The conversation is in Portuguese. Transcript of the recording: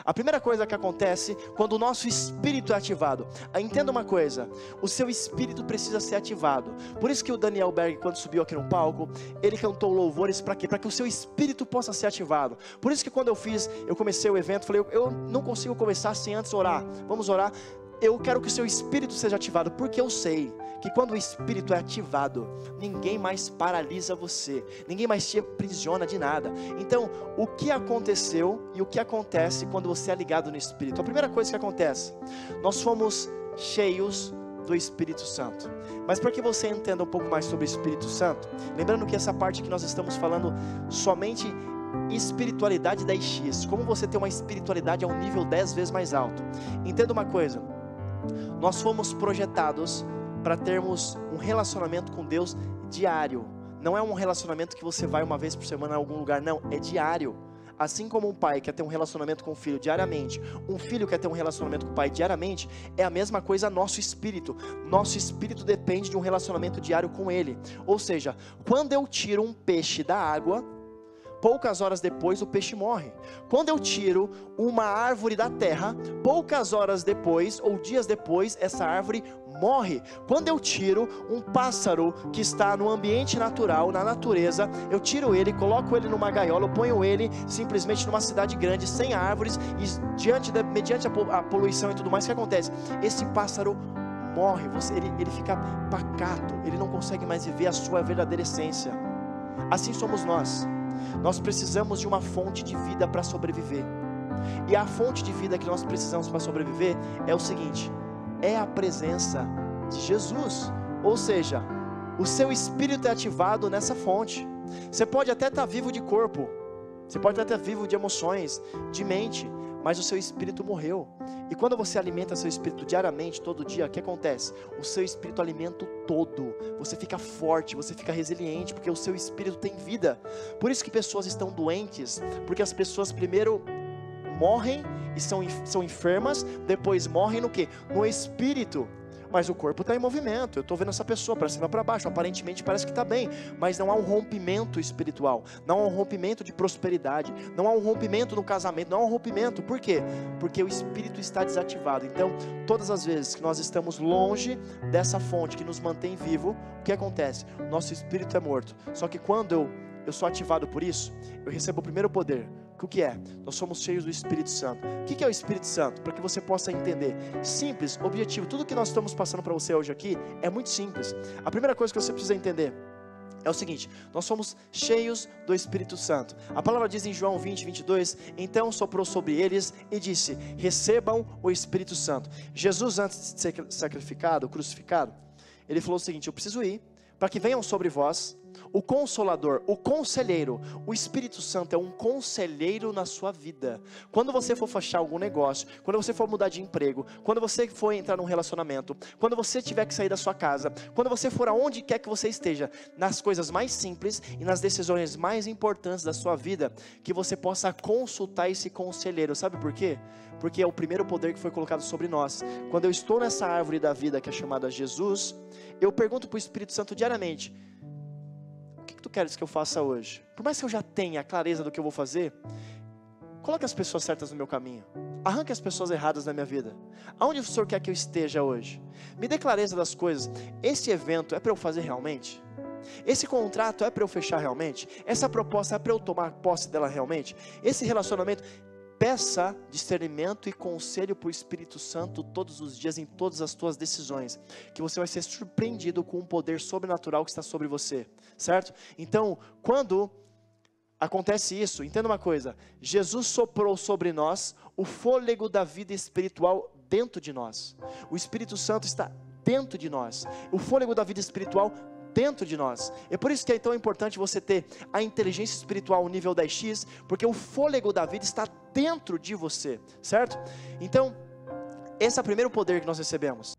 A primeira coisa que acontece quando o nosso espírito é ativado. Entenda uma coisa, o seu espírito precisa ser ativado. Por isso que o Daniel Berg, quando subiu aqui no palco, ele cantou louvores para quê? Para que o seu espírito possa ser ativado. Por isso que quando eu comecei o evento, falei, eu não consigo começar sem antes orar. Vamos orar. Eu quero que o seu espírito seja ativado, porque eu sei que quando o espírito é ativado, ninguém mais paralisa você, ninguém mais te aprisiona de nada. Então, o que aconteceu e o que acontece quando você é ligado no espírito? A primeira coisa que acontece, nós fomos cheios do Espírito Santo. Mas para que você entenda um pouco mais sobre o Espírito Santo, lembrando que essa parte que nós estamos falando somente espiritualidade 10x, como você ter uma espiritualidade a um nível 10 vezes mais alto. Entenda uma coisa, nós fomos projetados para termos um relacionamento com Deus diário. Não é um relacionamento que você vai uma vez por semana a algum lugar, não, é diário. Assim como um pai quer ter um relacionamento com o filho diariamente, um filho quer ter um relacionamento com o pai diariamente, é a mesma coisa nosso espírito. Nosso espírito depende de um relacionamento diário com ele. Ou seja, quando eu tiro um peixe da água, poucas horas depois o peixe morre. Quando eu tiro uma árvore da terra, poucas horas depois ou dias depois essa árvore morre. Quando eu tiro um pássaro que está no ambiente natural, na natureza, eu tiro ele, coloco ele numa gaiola, eu ponho ele simplesmente numa cidade grande, sem árvores, e mediante a poluição e tudo mais, o que acontece? Esse pássaro morre, ele fica pacato, ele não consegue mais viver a sua verdadeira essência. Assim somos nós. Nós precisamos de uma fonte de vida para sobreviver. E a fonte de vida que nós precisamos para sobreviver é o seguinte: é a presença de Jesus. Ou seja, o seu espírito é ativado nessa fonte. Você pode até estar vivo de corpo, você pode até estar vivo de emoções, de mente, mas o seu espírito morreu. E quando você alimenta seu espírito diariamente, todo dia, o que acontece? O seu espírito alimenta o todo. Você fica forte, você fica resiliente, porque o seu espírito tem vida. Por isso que pessoas estão doentes, porque as pessoas primeiro morrem e são enfermas, depois morrem no quê? No espírito. Mas o corpo está em movimento, eu estou vendo essa pessoa para cima, para baixo, aparentemente parece que está bem, mas não há um rompimento espiritual, não há um rompimento de prosperidade, não há um rompimento no casamento, não há um rompimento. Por quê? Porque o espírito está desativado. Então, todas as vezes que nós estamos longe dessa fonte que nos mantém vivo, o que acontece? Nosso espírito é morto. Só que quando eu sou ativado por isso, eu recebo o primeiro poder. O que é? Nós somos cheios do Espírito Santo. O que é o Espírito Santo? Para que você possa entender. Simples, objetivo. Tudo que nós estamos passando para você hoje aqui é muito simples. A primeira coisa que você precisa entender é o seguinte: nós somos cheios do Espírito Santo. A palavra diz em João 20, 22, então soprou sobre eles e disse: recebam o Espírito Santo. Jesus, antes de ser sacrificado, crucificado, ele falou o seguinte: eu preciso ir, para que venham sobre vós o Consolador, o Conselheiro. O Espírito Santo é um conselheiro na sua vida. Quando você for fechar algum negócio, quando você for mudar de emprego, quando você for entrar num relacionamento, quando você tiver que sair da sua casa, quando você for aonde quer que você esteja, nas coisas mais simples e nas decisões mais importantes da sua vida, que você possa consultar esse conselheiro. Sabe por quê? Porque é o primeiro poder que foi colocado sobre nós. Quando eu estou nessa árvore da vida que é chamada Jesus, eu pergunto para o Espírito Santo diariamente: o que tu queres que eu faça hoje? Por mais que eu já tenha a clareza do que eu vou fazer, coloque as pessoas certas no meu caminho, arranque as pessoas erradas na minha vida. Aonde o Senhor quer que eu esteja hoje? Me dê clareza das coisas. Esse evento é para eu fazer realmente? Esse contrato é para eu fechar realmente? Essa proposta é para eu tomar posse dela realmente? Esse relacionamento... Peça discernimento e conselho para o Espírito Santo todos os dias, em todas as tuas decisões, que você vai ser surpreendido com um poder sobrenatural que está sobre você, certo? Então, quando acontece isso, entenda uma coisa: Jesus soprou sobre nós o fôlego da vida espiritual dentro de nós. O Espírito Santo está dentro de nós, o fôlego da vida espiritual dentro de nós. É por isso que é tão importante você ter a inteligência espiritual nível 10x, porque o fôlego da vida está dentro de você, certo? Então, esse é o primeiro poder que nós recebemos.